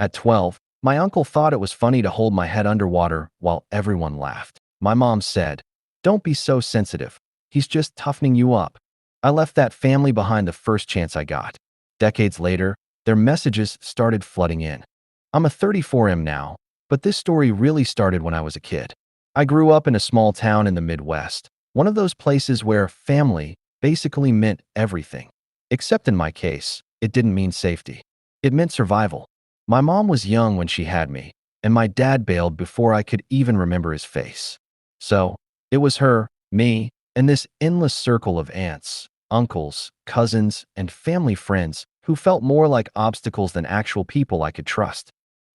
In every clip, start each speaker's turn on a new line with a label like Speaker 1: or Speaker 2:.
Speaker 1: At 12, my uncle thought it was funny to hold my head underwater while everyone laughed. My mom said, "Don't be so sensitive. He's just toughening you up." I left that family behind the first chance I got. Decades later, their messages started flooding in. I'm a 34M now, but this story really started when I was a kid. I grew up in a small town in the Midwest, one of those places where family basically meant everything. Except in my case, it didn't mean safety. It meant survival. My mom was young when she had me, and my dad bailed before I could even remember his face. So, it was her, me, and this endless circle of aunts, uncles, cousins, and family friends who felt more like obstacles than actual people I could trust.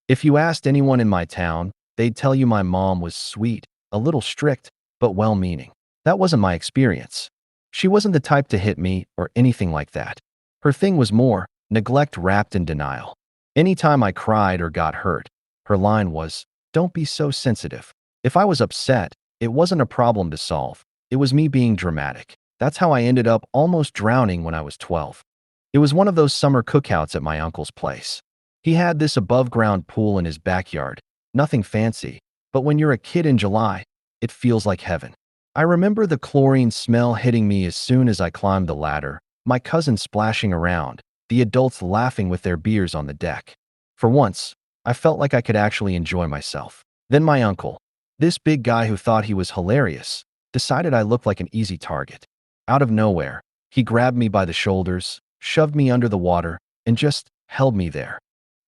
Speaker 1: If you asked anyone in my town, they'd tell you my mom was sweet, a little strict, but well-meaning. That wasn't my experience. She wasn't the type to hit me or anything like that. Her thing was more neglect wrapped in denial. Anytime I cried or got hurt, her line was, "Don't be so sensitive." If I was upset, it wasn't a problem to solve. It was me being dramatic. That's how I ended up almost drowning when I was 12. It was one of those summer cookouts at my uncle's place. He had this above-ground pool in his backyard. Nothing fancy, but when you're a kid in July, it feels like heaven. I remember the chlorine smell hitting me as soon as I climbed the ladder, my cousins splashing around, the adults laughing with their beers on the deck. For once, I felt like I could actually enjoy myself. Then my uncle, this big guy who thought he was hilarious, decided I looked like an easy target. Out of nowhere, he grabbed me by the shoulders, shoved me under the water, and just held me there.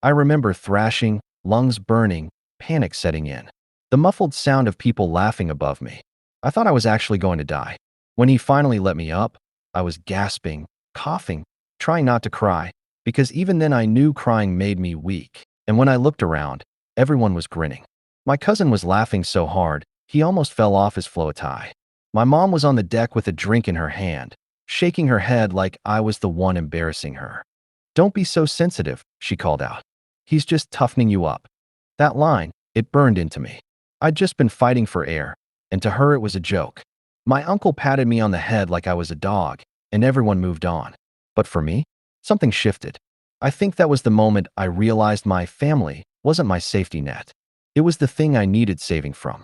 Speaker 1: I remember thrashing, lungs burning, panic setting in. The muffled sound of people laughing above me. I thought I was actually going to die. When he finally let me up, I was gasping, coughing, trying not to cry, because even then I knew crying made me weak. And when I looked around, everyone was grinning. My cousin was laughing so hard, he almost fell off his floatie. My mom was on the deck with a drink in her hand, shaking her head like I was the one embarrassing her. "Don't be so sensitive," she called out. "He's just toughening you up." That line, it burned into me. I'd just been fighting for air, and to her it was a joke. My uncle patted me on the head like I was a dog, and everyone moved on. But for me, something shifted. I think that was the moment I realized my family wasn't my safety net. It was the thing I needed saving from.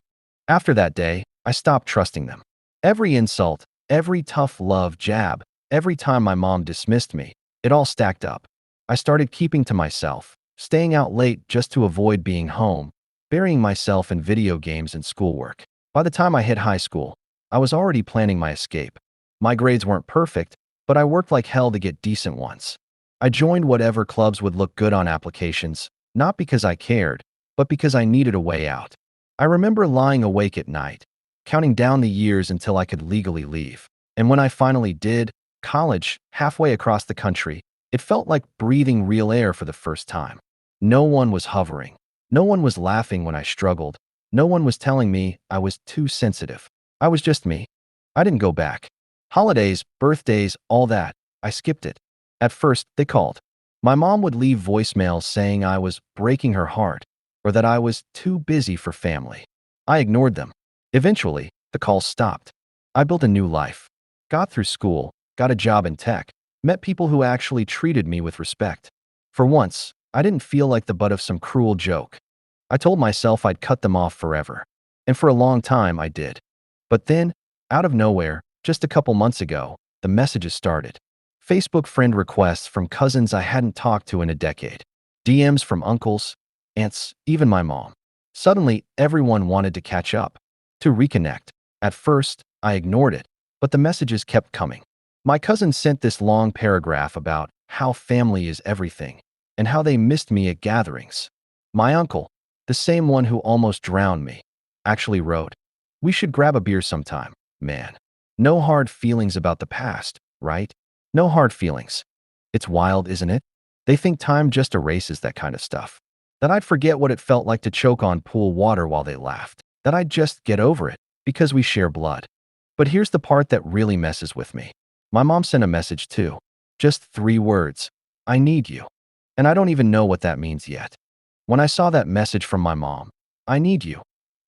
Speaker 1: After that day, I stopped trusting them. Every insult, every tough love jab, every time my mom dismissed me, it all stacked up. I started keeping to myself, staying out late just to avoid being home, burying myself in video games and schoolwork. By the time I hit high school, I was already planning my escape. My grades weren't perfect, but I worked like hell to get decent ones. I joined whatever clubs would look good on applications, not because I cared, but because I needed a way out. I remember lying awake at night, counting down the years until I could legally leave. And when I finally did, college, halfway across the country, it felt like breathing real air for the first time. No one was hovering. No one was laughing when I struggled. No one was telling me I was too sensitive. I was just me. I didn't go back. Holidays, birthdays, all that, I skipped it. At first, they called. My mom would leave voicemails saying I was breaking her heart or that I was too busy for family. I ignored them. Eventually, the calls stopped. I built a new life. Got through school, got a job in tech, met people who actually treated me with respect. For once, I didn't feel like the butt of some cruel joke. I told myself I'd cut them off forever. And for a long time, I did. But then, out of nowhere, just a couple months ago, the messages started. Facebook friend requests from cousins I hadn't talked to in a decade. DMs from uncles, aunts, even my mom. Suddenly, everyone wanted to catch up, to reconnect. At first, I ignored it, but the messages kept coming. My cousin sent this long paragraph about how family is everything and how they missed me at gatherings. My uncle, the same one who almost drowned me, actually wrote, "We should grab a beer sometime, man. No hard feelings about the past, right? No hard feelings." It's wild, isn't it? They think time just erases that kind of stuff. That I'd forget what it felt like to choke on pool water while they laughed. That I'd just get over it because we share blood. But here's the part that really messes with me. My mom sent a message too. Just 3 words. "I need you." And I don't even know what that means yet. When I saw that message from my mom, "I need you,"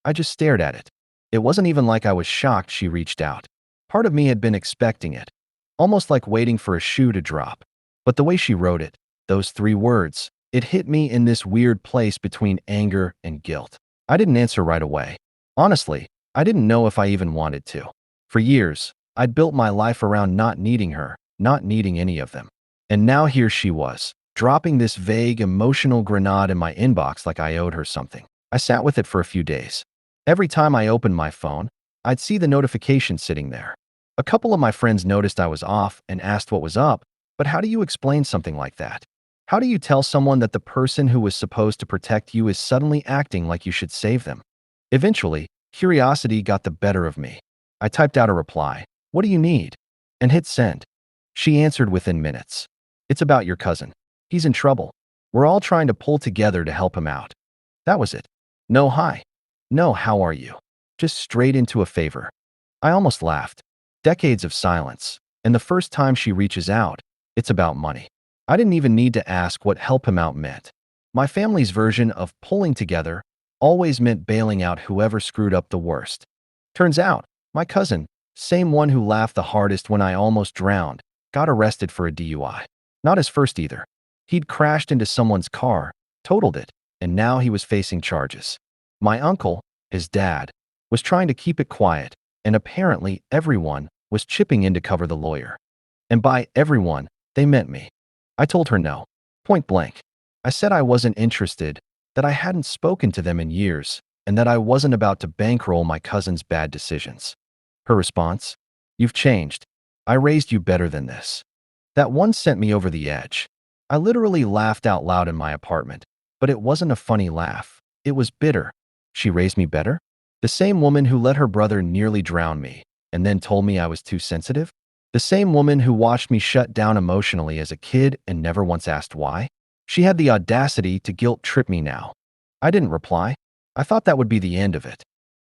Speaker 1: I just stared at it. It wasn't even like I was shocked she reached out. Part of me had been expecting it, almost like waiting for a shoe to drop. But the way she wrote it, those 3 words, It hit me in this weird place between anger and guilt. I didn't answer right away. Honestly, I didn't know if I even wanted to. For years, I'd built my life around not needing her, not needing any of them. And now here she was, dropping this vague, emotional grenade in my inbox like I owed her something. I sat with it for a few days. Every time I opened my phone, I'd see the notification sitting there. A couple of my friends noticed I was off and asked what was up, but how do you explain something like that? How do you tell someone that the person who was supposed to protect you is suddenly acting like you should save them? Eventually, curiosity got the better of me. I typed out a reply, "What do you need?" and hit send. She answered within minutes. "It's about your cousin. He's in trouble. We're all trying to pull together to help him out." That was it. No hi. No how are you. Just straight into a favor. I almost laughed. Decades of silence. And the first time she reaches out, it's about money. I didn't even need to ask what help him out meant. My family's version of pulling together always meant bailing out whoever screwed up the worst. Turns out, my cousin, same one who laughed the hardest when I almost drowned, got arrested for a DUI. Not his first either. He'd crashed into someone's car, totaled it, and now he was facing charges. My uncle, his dad, was trying to keep it quiet, and apparently everyone was chipping in to cover the lawyer. And by everyone, they meant me. I told her no, point blank. I said I wasn't interested, that I hadn't spoken to them in years, and that I wasn't about to bankroll my cousin's bad decisions. Her response? "You've changed. I raised you better than this." That one sent me over the edge. I literally laughed out loud in my apartment, but it wasn't a funny laugh. It was bitter. She raised me better? The same woman who let her brother nearly drown me, and then told me I was too sensitive? The same woman who watched me shut down emotionally as a kid and never once asked why? She had the audacity to guilt trip me now. I didn't reply. I thought that would be the end of it.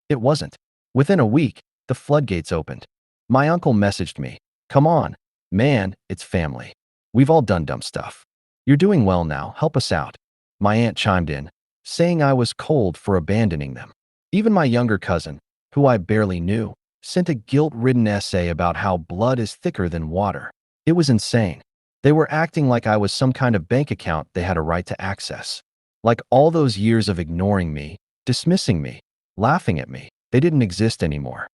Speaker 1: It wasn't. Within a week, the floodgates opened. My uncle messaged me, "Come on, man, it's family. We've all done dumb stuff. You're doing well now, help us out." My aunt chimed in, saying I was cold for abandoning them. Even my younger cousin, who I barely knew, sent a guilt-ridden essay about how blood is thicker than water. It was insane. They were acting like I was some kind of bank account they had a right to access. Like all those years of ignoring me, dismissing me, laughing at me, they didn't exist anymore.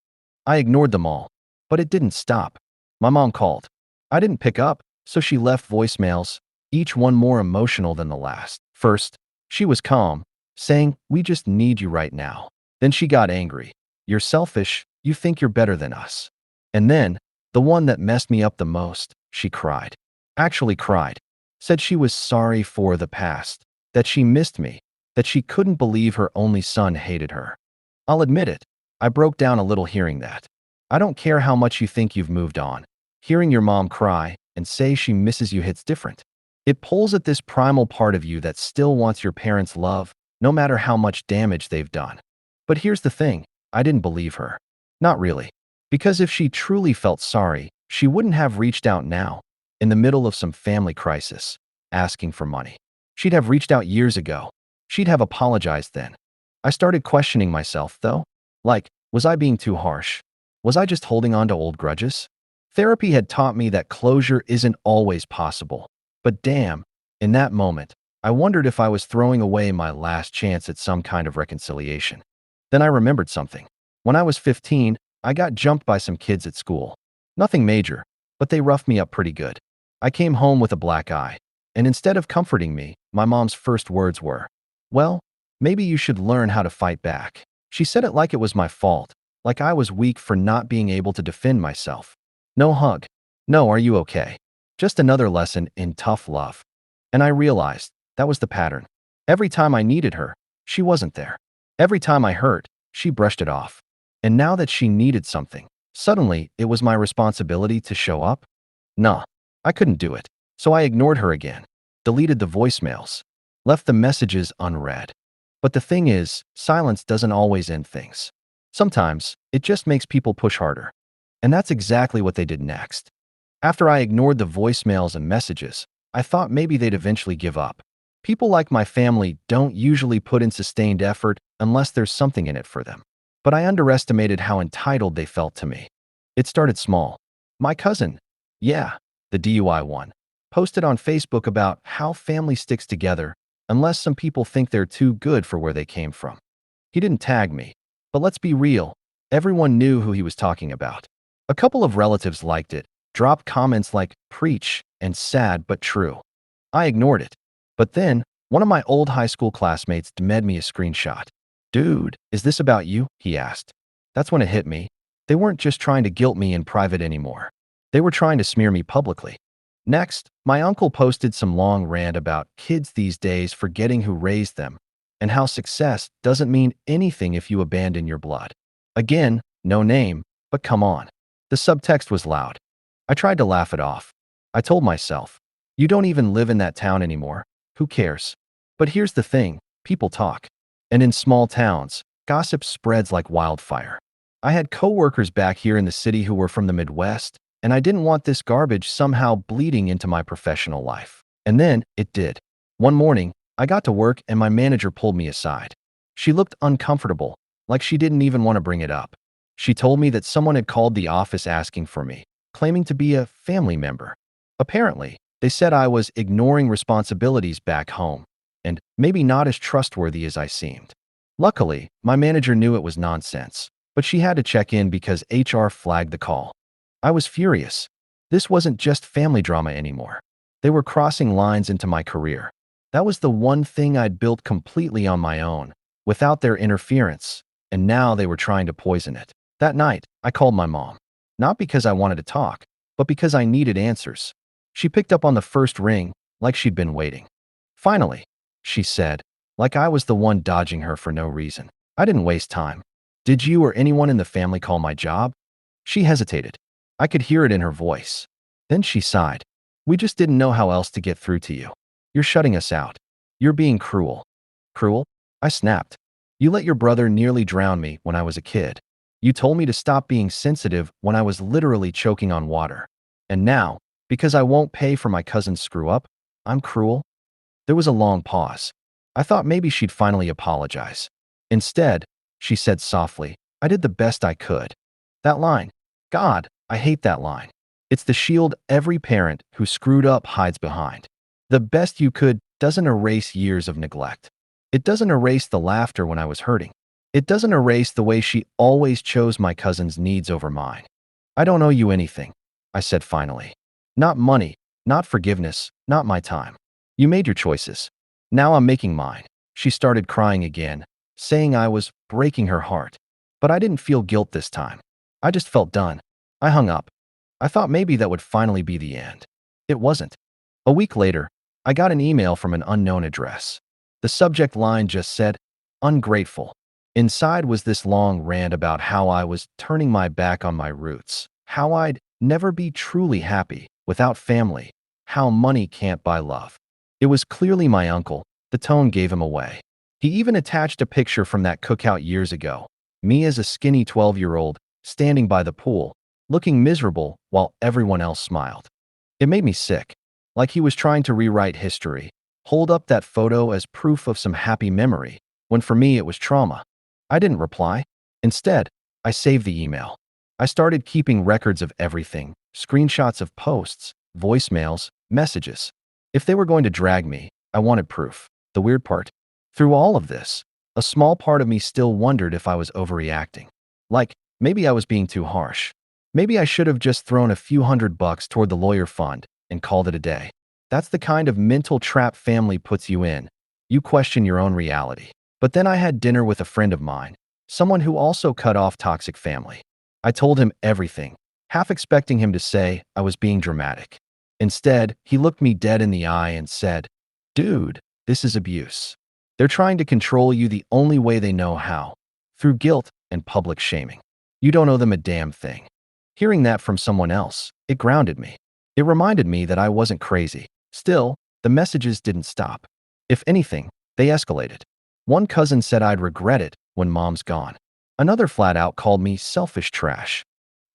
Speaker 1: I ignored them all, but it didn't stop. My mom called. I didn't pick up, so she left voicemails, each one more emotional than the last. First, she was calm, saying, "We just need you right now." Then she got angry. "You're selfish. You think you're better than us." And then, the one that messed me up the most, she cried. Actually cried. Said she was sorry for the past, that she missed me, that she couldn't believe her only son hated her. I'll admit it, I broke down a little hearing that. I don't care how much you think you've moved on. Hearing your mom cry and say she misses you hits different. It pulls at this primal part of you that still wants your parents' love, no matter how much damage they've done. But here's the thing, I didn't believe her. Not really. Because if she truly felt sorry, she wouldn't have reached out now, in the middle of some family crisis, asking for money. She'd have reached out years ago. She'd have apologized then. I started questioning myself, though. Like, was I being too harsh? Was I just holding on to old grudges? Therapy had taught me that closure isn't always possible. But damn, in that moment, I wondered if I was throwing away my last chance at some kind of reconciliation. Then I remembered something. When I was 15, I got jumped by some kids at school. Nothing major, but they roughed me up pretty good. I came home with a black eye, and instead of comforting me, my mom's first words were, "Well, maybe you should learn how to fight back." She said it like it was my fault, like I was weak for not being able to defend myself. No hug. No, "Are you okay?" Just another lesson in tough love. And I realized that was the pattern. Every time I needed her, she wasn't there. Every time I hurt, she brushed it off. And now that she needed something, suddenly it was my responsibility to show up? Nah, I couldn't do it. So I ignored her again, deleted the voicemails, left the messages unread. But the thing is, silence doesn't always end things. Sometimes, it just makes people push harder. And that's exactly what they did next. After I ignored the voicemails and messages, I thought maybe they'd eventually give up. People like my family don't usually put in sustained effort unless there's something in it for them. But I underestimated how entitled they felt to me. It started small. My cousin. Yeah, the DUI one. posted on Facebook about how family sticks together unless some people think they're too good for where they came from. He didn't tag me, but let's be real, everyone knew who he was talking about. A couple of relatives liked it, dropped comments like preach and sad but true. I ignored it. But then, one of my old high school classmates DM'd me a screenshot. Dude, is this about you? He asked. That's when it hit me. They weren't just trying to guilt me in private anymore. They were trying to smear me publicly. Next, my uncle posted some long rant about kids these days forgetting who raised them and how success doesn't mean anything if you abandon your blood. Again, no name, but come on. The subtext was loud. I tried to laugh it off. I told myself, you don't even live in that town anymore. Who cares? But here's the thing, people talk. And in small towns, gossip spreads like wildfire. I had coworkers back here in the city who were from the Midwest, and I didn't want this garbage somehow bleeding into my professional life. And then it did. One morning, I got to work and my manager pulled me aside. She looked uncomfortable, like she didn't even want to bring it up. She told me that someone had called the office asking for me, claiming to be a family member. Apparently, they said I was ignoring responsibilities back home, and maybe not as trustworthy as I seemed. Luckily, my manager knew it was nonsense, but she had to check in because HR flagged the call. I was furious. This wasn't just family drama anymore. They were crossing lines into my career. That was the one thing I'd built completely on my own, without their interference, and now they were trying to poison it. That night, I called my mom. Not because I wanted to talk, but because I needed answers. She picked up on the first ring, like she'd been waiting. Finally, she said, like I was the one dodging her for no reason. I didn't waste time. Did you or anyone in the family call my job? She hesitated. I could hear it in her voice. Then she sighed. We just didn't know how else to get through to you. You're shutting us out. You're being cruel. Cruel? I snapped. You let your brother nearly drown me when I was a kid. You told me to stop being sensitive when I was literally choking on water. And now, because I won't pay for my cousin's screw-up, I'm cruel? There was a long pause. I thought maybe she'd finally apologize. Instead, she said softly, I did the best I could. That line. God, I hate that line. It's the shield every parent who screwed up hides behind. The best you could doesn't erase years of neglect. It doesn't erase the laughter when I was hurting. It doesn't erase the way she always chose my cousin's needs over mine. I don't owe you anything, I said finally. Not money, not forgiveness, not my time. You made your choices. Now I'm making mine. She started crying again, saying I was breaking her heart. But I didn't feel guilt this time. I just felt done. I hung up. I thought maybe that would finally be the end. It wasn't. A week later, I got an email from an unknown address. The subject line just said, ungrateful. Inside was this long rant about how I was turning my back on my roots, how I'd never be truly happy without family, how money can't buy love. It was clearly my uncle. The tone gave him away. He even attached a picture from that cookout years ago, me as a skinny 12-year-old, standing by the pool, looking miserable while everyone else smiled. It made me sick, like he was trying to rewrite history, hold up that photo as proof of some happy memory, when for me it was trauma. I didn't reply. Instead, I saved the email. I started keeping records of everything, screenshots of posts, voicemails, messages. If they were going to drag me, I wanted proof. The weird part, through all of this, a small part of me still wondered if I was overreacting. Like, maybe I was being too harsh. Maybe I should have just thrown a few $100 toward the lawyer fund and called it a day. That's the kind of mental trap family puts you in. You question your own reality. But then I had dinner with a friend of mine, someone who also cut off toxic family. I told him everything, half expecting him to say I was being dramatic. Instead, he looked me dead in the eye and said, Dude, this is abuse. They're trying to control you the only way they know how, through guilt and public shaming. You don't owe them a damn thing. Hearing that from someone else, it grounded me. It reminded me that I wasn't crazy. Still, the messages didn't stop. If anything, they escalated. One cousin said I'd regret it when mom's gone. Another flat out called me selfish trash.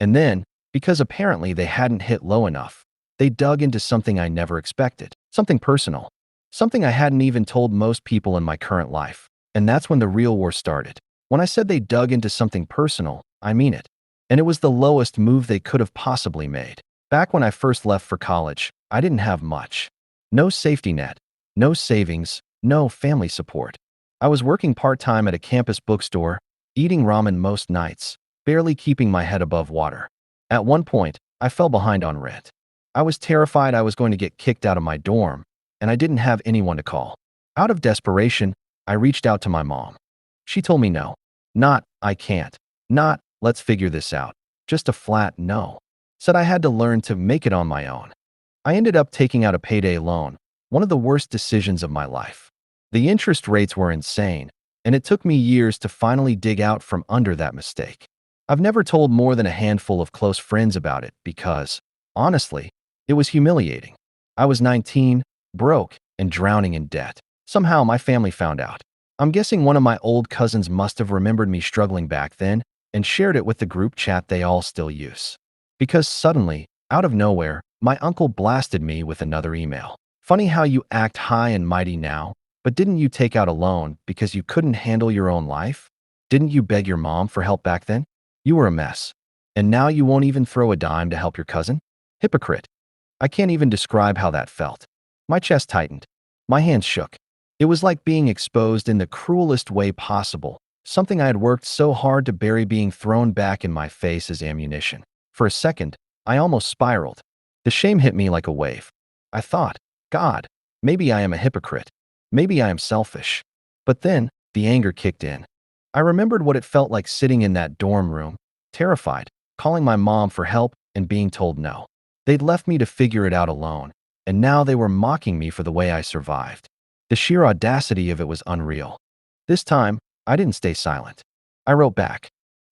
Speaker 1: And then, because apparently they hadn't hit low enough, they dug into something I never expected. Something personal. Something I hadn't even told most people in my current life. And that's when the real war started. When I said they dug into something personal, I mean it. And it was the lowest move they could have possibly made. Back when I first left for college, I didn't have much. No safety net, no savings, no family support. I was working part-time at a campus bookstore, eating ramen most nights, barely keeping my head above water. At one point, I fell behind on rent. I was terrified I was going to get kicked out of my dorm, and I didn't have anyone to call. Out of desperation, I reached out to my mom. She told me no. Not, I can't. Not, let's figure this out. Just a flat no. Said I had to learn to make it on my own. I ended up taking out a payday loan, one of the worst decisions of my life. The interest rates were insane, and it took me years to finally dig out from under that mistake. I've never told more than a handful of close friends about it because, honestly, it was humiliating. I was 19, broke, and drowning in debt. Somehow my family found out. I'm guessing one of my old cousins must have remembered me struggling back then and shared it with the group chat they all still use. Because suddenly, out of nowhere, my uncle blasted me with another email. Funny how you act high and mighty now, but didn't you take out a loan because you couldn't handle your own life? Didn't you beg your mom for help back then? You were a mess. And now you won't even throw a dime to help your cousin? Hypocrite. I can't even describe how that felt. My chest tightened. My hands shook. It was like being exposed in the cruelest way possible, something I had worked so hard to bury being thrown back in my face as ammunition. For a second, I almost spiraled. The shame hit me like a wave. I thought, God, maybe I am a hypocrite. Maybe I am selfish. But then, the anger kicked in. I remembered what it felt like sitting in that dorm room, terrified, calling my mom for help and being told no. They'd left me to figure it out alone, and now they were mocking me for the way I survived. The sheer audacity of it was unreal. This time, I didn't stay silent. I wrote back.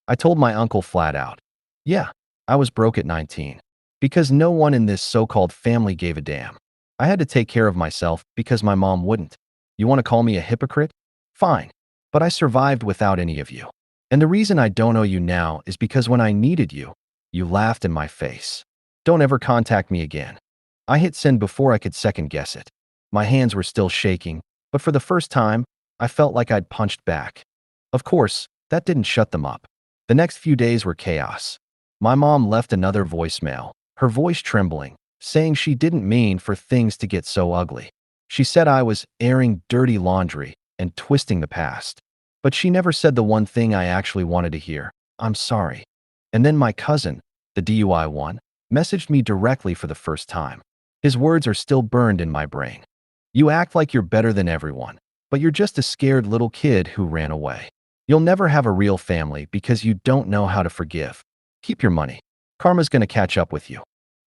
Speaker 1: I told my uncle flat out. Yeah, I was broke at 19. Because no one in this so-called family gave a damn. I had to take care of myself because my mom wouldn't. You want to call me a hypocrite? Fine. But I survived without any of you. And the reason I don't owe you now is because when I needed you, you laughed in my face. Don't ever contact me again. I hit send before I could second guess it. My hands were still shaking, but for the first time, I felt like I'd punched back. Of course, that didn't shut them up. The next few days were chaos. My mom left another voicemail, her voice trembling, saying she didn't mean for things to get so ugly. She said I was airing dirty laundry and twisting the past. But she never said the one thing I actually wanted to hear. I'm sorry. And then my cousin, the DUI one, messaged me directly for the first time. His words are still burned in my brain. You act like you're better than everyone, but you're just a scared little kid who ran away. You'll never have a real family because you don't know how to forgive. Keep your money. Karma's gonna catch up with you.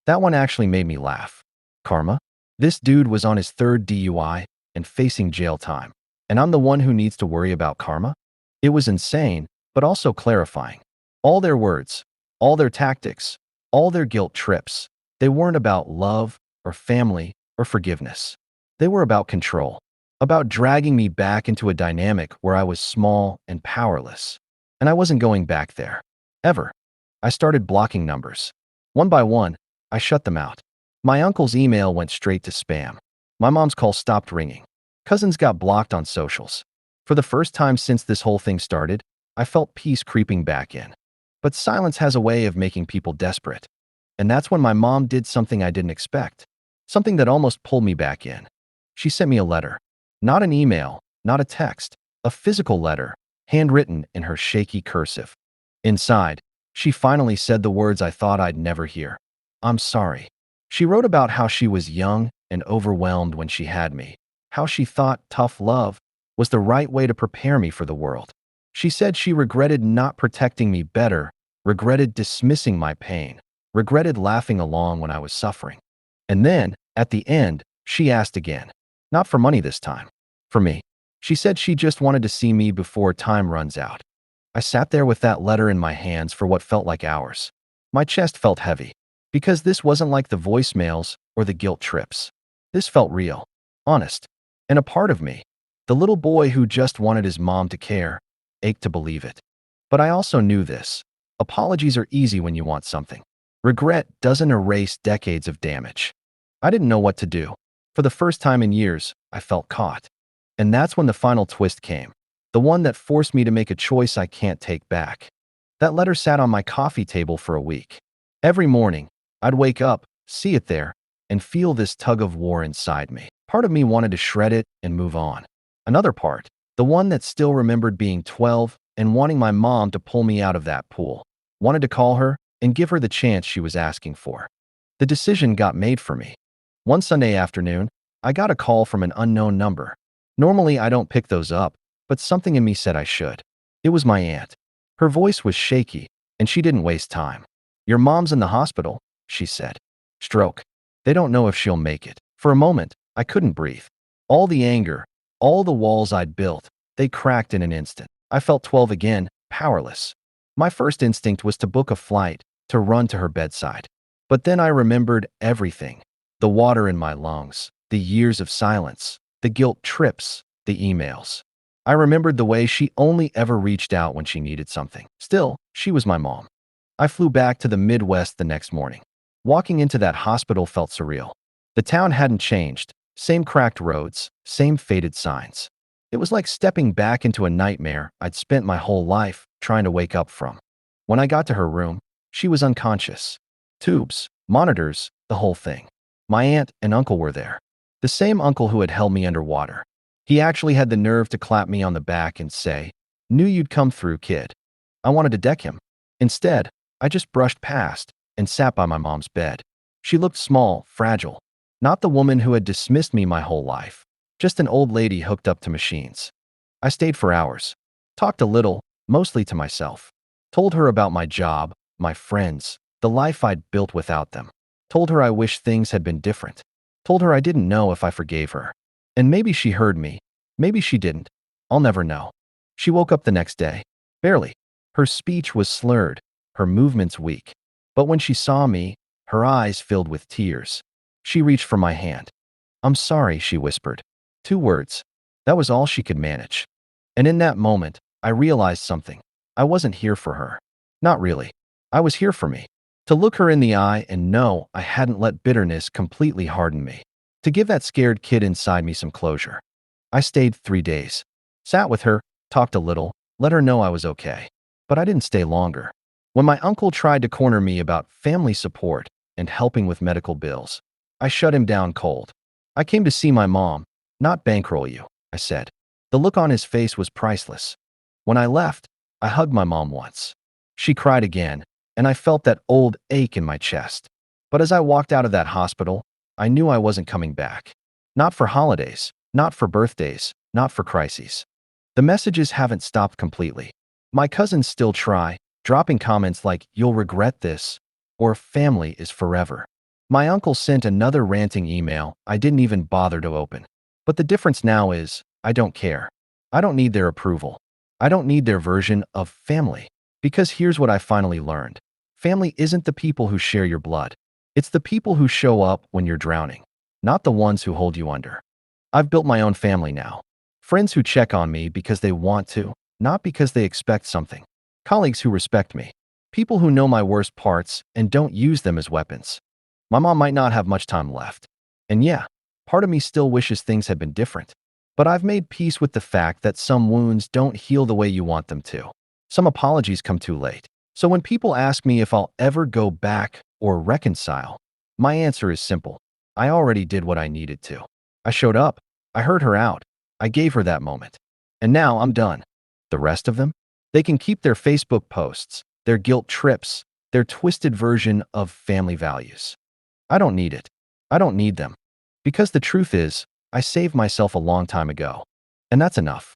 Speaker 1: That one actually made me laugh. Karma? This dude was on his third DUI and facing jail time. And I'm the one who needs to worry about karma? It was insane, but also clarifying. All their words, all their tactics, all their guilt trips, they weren't about love or family or forgiveness. They were about control, about dragging me back into a dynamic where I was small and powerless. And I wasn't going back there. Ever. I started blocking numbers. One by one, I shut them out. My uncle's email went straight to spam. My mom's call stopped ringing. Cousins got blocked on socials. For the first time since this whole thing started, I felt peace creeping back in. But silence has a way of making people desperate. And that's when my mom did something I didn't expect. Something that almost pulled me back in. She sent me a letter. Not an email, not a text. A physical letter, handwritten in her shaky cursive. Inside, she finally said the words I thought I'd never hear. I'm sorry. She wrote about how she was young and overwhelmed when she had me. How she thought tough love was the right way to prepare me for the world. She said she regretted not protecting me better, regretted dismissing my pain, regretted laughing along when I was suffering. And then, at the end, she asked again. Not for money this time. For me. She said she just wanted to see me before time runs out. I sat there with that letter in my hands for what felt like hours. My chest felt heavy. Because this wasn't like the voicemails or the guilt trips. This felt real. Honest. And a part of me, the little boy who just wanted his mom to care, ached to believe it. But I also knew this. Apologies are easy when you want something. Regret doesn't erase decades of damage. I didn't know what to do. For the first time in years, I felt caught. And that's when the final twist came. The one that forced me to make a choice I can't take back. That letter sat on my coffee table for a week. Every morning, I'd wake up, see it there, and feel this tug of war inside me. Part of me wanted to shred it and move on. Another part, the one that still remembered being 12 and wanting my mom to pull me out of that pool, wanted to call her and give her the chance she was asking for. The decision got made for me. One Sunday afternoon, I got a call from an unknown number. Normally, I don't pick those up, but something in me said I should. It was my aunt. Her voice was shaky, and she didn't waste time. "Your mom's in the hospital," she said. "Stroke. They don't know if she'll make it." For a moment, I couldn't breathe. All the anger, all the walls I'd built, they cracked in an instant. I felt 12 again, powerless. My first instinct was to book a flight, to run to her bedside. But then I remembered everything. The water in my lungs, the years of silence, the guilt trips, the emails. I remembered the way she only ever reached out when she needed something. Still, she was my mom. I flew back to the Midwest the next morning. Walking into that hospital felt surreal. The town hadn't changed. Same cracked roads, same faded signs. It was like stepping back into a nightmare I'd spent my whole life trying to wake up from. When I got to her room, she was unconscious. Tubes, monitors, the whole thing. My aunt and uncle were there. The same uncle who had held me underwater. He actually had the nerve to clap me on the back and say, "Knew you'd come through, kid." I wanted to deck him. Instead, I just brushed past and sat by my mom's bed. She looked small, fragile. Not the woman who had dismissed me my whole life. Just an old lady hooked up to machines. I stayed for hours. Talked a little, mostly to myself. Told her about my job, my friends, the life I'd built without them. Told her I wished things had been different. Told her I didn't know if I forgave her. And maybe she heard me. Maybe she didn't. I'll never know. She woke up the next day. Barely. Her speech was slurred, her movements weak. But when she saw me, her eyes filled with tears. She reached for my hand. "I'm sorry," she whispered. 2 words. That was all she could manage. And in that moment, I realized something. I wasn't here for her. Not really. I was here for me. To look her in the eye and know I hadn't let bitterness completely harden me. To give that scared kid inside me some closure. I stayed 3 days. Sat with her, talked a little, let her know I was okay. But I didn't stay longer. When my uncle tried to corner me about family support and helping with medical bills, I shut him down cold. "I came to see my mom, not bankroll you," I said. The look on his face was priceless. When I left, I hugged my mom once. She cried again, and I felt that old ache in my chest. But as I walked out of that hospital, I knew I wasn't coming back. Not for holidays, not for birthdays, not for crises. The messages haven't stopped completely. My cousins still try, dropping comments like, "You'll regret this," or "Family is forever." My uncle sent another ranting email I didn't even bother to open. But the difference now is, I don't care. I don't need their approval. I don't need their version of family. Because here's what I finally learned. Family isn't the people who share your blood. It's the people who show up when you're drowning, not the ones who hold you under. I've built my own family now. Friends who check on me because they want to, not because they expect something. Colleagues who respect me. People who know my worst parts and don't use them as weapons. My mom might not have much time left. And yeah, part of me still wishes things had been different. But I've made peace with the fact that some wounds don't heal the way you want them to. Some apologies come too late. So when people ask me if I'll ever go back or reconcile, my answer is simple. I already did what I needed to. I showed up. I heard her out. I gave her that moment. And now I'm done. The rest of them? They can keep their Facebook posts, their guilt trips, their twisted version of family values. I don't need it. I don't need them. Because the truth is, I saved myself a long time ago. And that's enough.